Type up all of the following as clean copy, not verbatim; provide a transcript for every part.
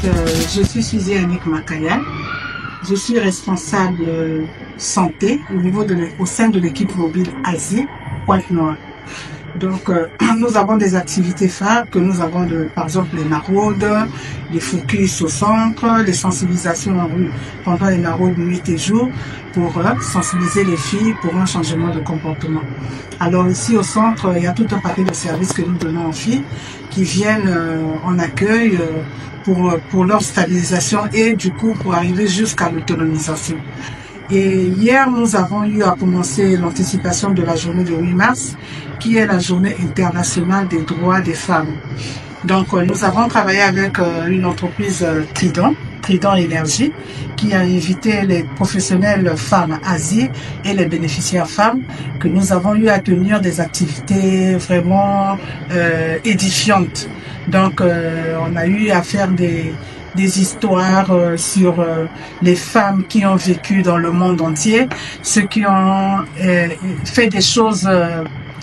Je suis Suzy Annick Makaya. Je suis responsable santé au sein de l'équipe mobile Asie Pointe-Noire. Donc, nous avons des activités phares que nous avons, par exemple, les maraudes, les focus au centre, les sensibilisations en rue pendant les maraudes nuit et jour pour sensibiliser les filles pour un changement de comportement. Alors ici au centre, il y a tout un paquet de services que nous donnons aux filles qui viennent en accueil pour leur stabilisation et du coup pour arriver jusqu'à l'autonomisation. Et hier, nous avons eu à commencer l'anticipation de la journée du 8 mars, qui est la journée internationale des droits des femmes. Donc, nous avons travaillé avec une entreprise Trident Énergie, qui a invité les professionnelles femmes Asie et les bénéficiaires femmes, que nous avons eu à tenir des activités vraiment édifiantes. Donc, on a eu à faire des histoires sur les femmes qui ont vécu dans le monde entier, ceux qui ont fait des choses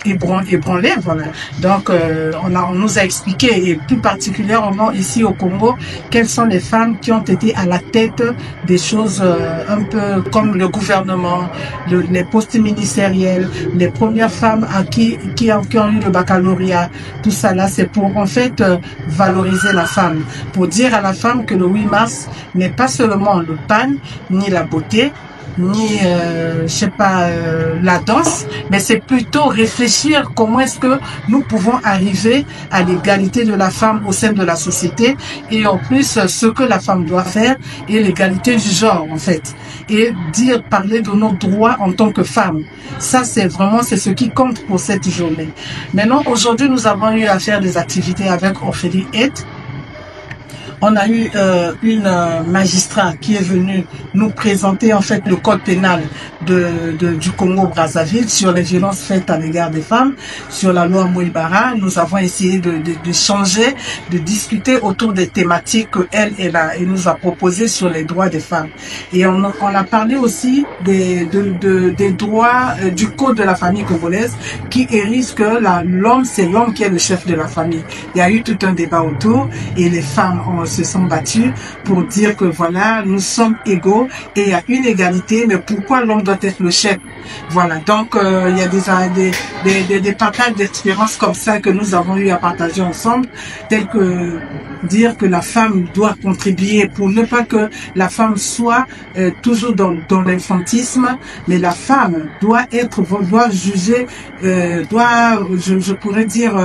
ébranlées, voilà. Donc on nous a expliqué, et plus particulièrement ici au Congo, quelles sont les femmes qui ont été à la tête des choses un peu comme le gouvernement, les postes ministériels, les premières femmes qui ont eu le baccalauréat. Tout ça là, c'est pour en fait valoriser la femme, pour dire à la femme que le 8 mars n'est pas seulement le pan ni la beauté, ni je sais pas la danse, mais c'est plutôt réfléchir comment est-ce que nous pouvons arriver à l'égalité de la femme au sein de la société, et en plus ce que la femme doit faire et l'égalité du genre en fait, et parler de nos droits en tant que femme. Ça c'est ce qui compte pour cette journée. Maintenant aujourd'hui nous avons eu à faire des activités avec Ophélie Hett. On a eu une magistrat qui est venue nous présenter en fait le code pénal du Congo-Brazzaville sur les violences faites à l'égard des femmes, sur la loi Mouilbara. Nous avons essayé de changer, de discuter autour des thématiques qu'elle nous a proposées sur les droits des femmes. Et on a parlé aussi des droits du code de la famille congolaise qui érige que l'homme, c'est l'homme qui est le chef de la famille. Il y a eu tout un débat autour et les femmes se sont battues pour dire que voilà, nous sommes égaux et il y a une égalité, mais pourquoi l'homme doit être le chef? Voilà, donc il y a des partages d'expériences comme ça que nous avons eu à partager ensemble, tel que dire que la femme doit contribuer pour ne pas que la femme soit toujours dans l'infantisme, mais la femme doit juger, je pourrais dire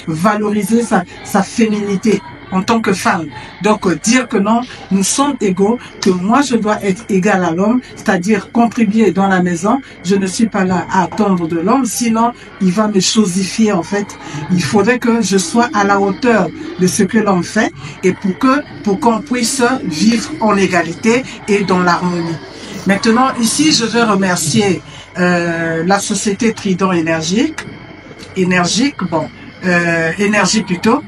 valoriser sa féminité en tant que femme. Donc dire que non, nous sommes égaux, que moi je dois être égal à l'homme, c'est-à-dire contribuer dans la maison. Je ne suis pas là à attendre de l'homme, sinon il va me chosifier en fait. Il faudrait que je sois à la hauteur de ce que l'homme fait, et pour qu'on puisse vivre en égalité et dans l'harmonie. Maintenant ici je veux remercier la société Trident Énergie plutôt,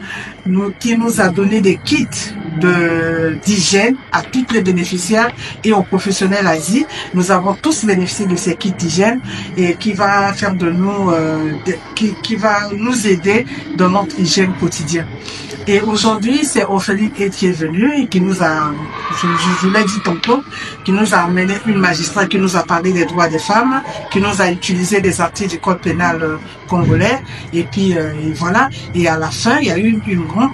qui nous a donné des kits d'hygiène à toutes les bénéficiaires et aux professionnels Asie. Nous avons tous bénéficié de ces kits d'hygiène et qui va faire de nous, qui va nous aider dans notre hygiène quotidienne. Et aujourd'hui, c'est Ophélie qui est venue et qui nous a, je l'ai dit tantôt, qui nous a amené une magistrate qui nous a parlé des droits des femmes, qui nous a utilisé des articles du code pénal congolais, et puis et voilà. Et à la fin, il y a eu une grande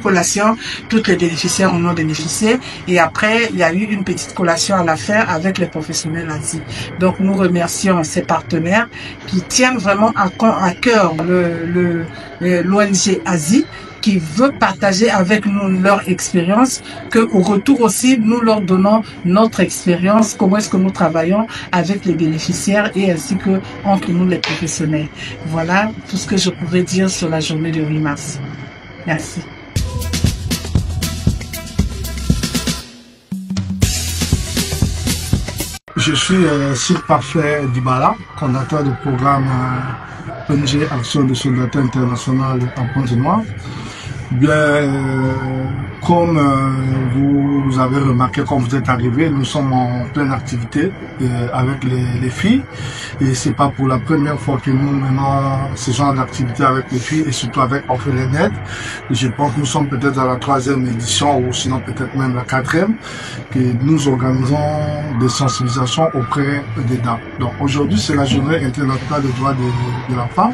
collation, toutes les bénéficiaires en ont bénéficié, et après, il y a eu une petite collation à la fin avec les professionnels Asie. Donc, nous remercions ces partenaires qui tiennent vraiment à cœur l'ONG Asie, qui veut partager avec nous leur expérience, que au retour aussi nous leur donnons notre expérience, comment est-ce que nous travaillons avec les bénéficiaires et ainsi que entre nous les professionnels. Voilà tout ce que je pourrais dire sur la journée du 8 mars. Merci. Je suis Sir Parfait Dibala, fondateur du programme ONG Action de Solidarité Internationale en Pointe-Noire. Bien, Comme vous avez remarqué quand vous êtes arrivé, nous sommes en pleine activité avec les filles. Et c'est pas pour la première fois que nous menons ce genre d'activité avec les filles et surtout avec Orphelined. Je pense que nous sommes peut-être à la 3e édition ou sinon peut-être même la 4e que nous organisons des sensibilisations auprès des dames. Donc aujourd'hui c'est la journée internationale des droits de la femme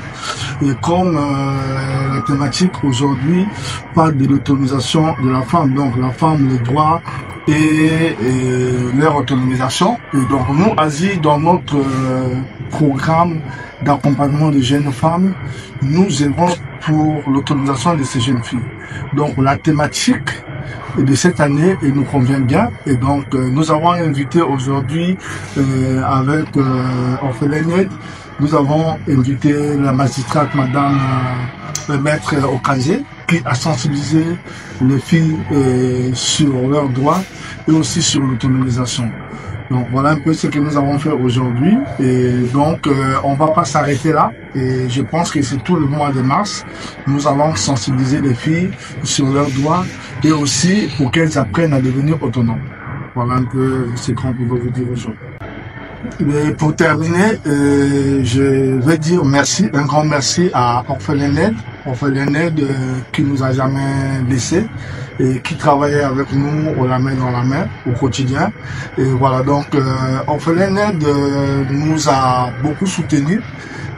et comme la thématique aujourd'hui parle de l'autonomisation de la femme, donc la femme, les droits et leur autonomisation. Et donc nous, Asie, dans notre programme d'accompagnement des jeunes femmes, nous œuvrons pour l'autonomisation de ces jeunes filles. Donc la thématique de cette année nous convient bien et donc nous avons invité aujourd'hui avec Orphelined, nous avons invité la magistrate madame maître Okaze qui a sensibilisé les filles sur leurs droits et aussi sur l'autonomisation. Donc voilà un peu ce que nous avons fait aujourd'hui et donc on va pas s'arrêter là et je pense que c'est tout le mois de mars nous allons sensibiliser les filles sur leurs droits et aussi pour qu'elles apprennent à devenir autonomes. Voilà un peu ce qu'on peut vous dire aujourd'hui. Mais pour terminer, je veux dire merci, un grand merci à Orphelined qui nous a jamais laissé et qui travaillait avec nous la main dans la main au quotidien. Et voilà donc Orphelined nous a beaucoup soutenus.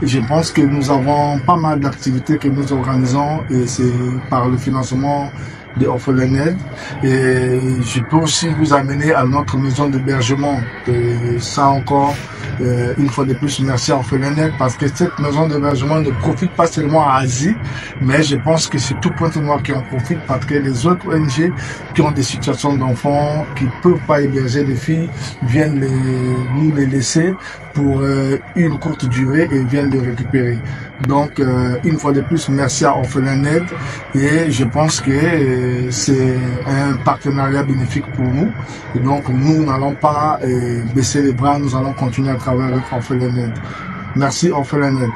Et je pense que nous avons pas mal d'activités que nous organisons et c'est par le financement de Orphelined. Et je peux aussi vous amener à notre maison d'hébergement. Et ça encore, une fois de plus, merci à Orphelined parce que cette maison d'hébergement ne profite pas seulement à Asie, mais je pense que c'est tout Pointe-Noire qui en profite parce que les autres ONG qui ont des situations d'enfants, qui ne peuvent pas héberger les filles, viennent nous les laisser pour une courte durée et viennent les récupérer. Donc, une fois de plus, merci à Orphelined et je pense que c'est un partenariat bénéfique pour nous. Et donc, nous n'allons pas baisser les bras, nous allons continuer à travailler avec Orphelined. Merci Orphelined.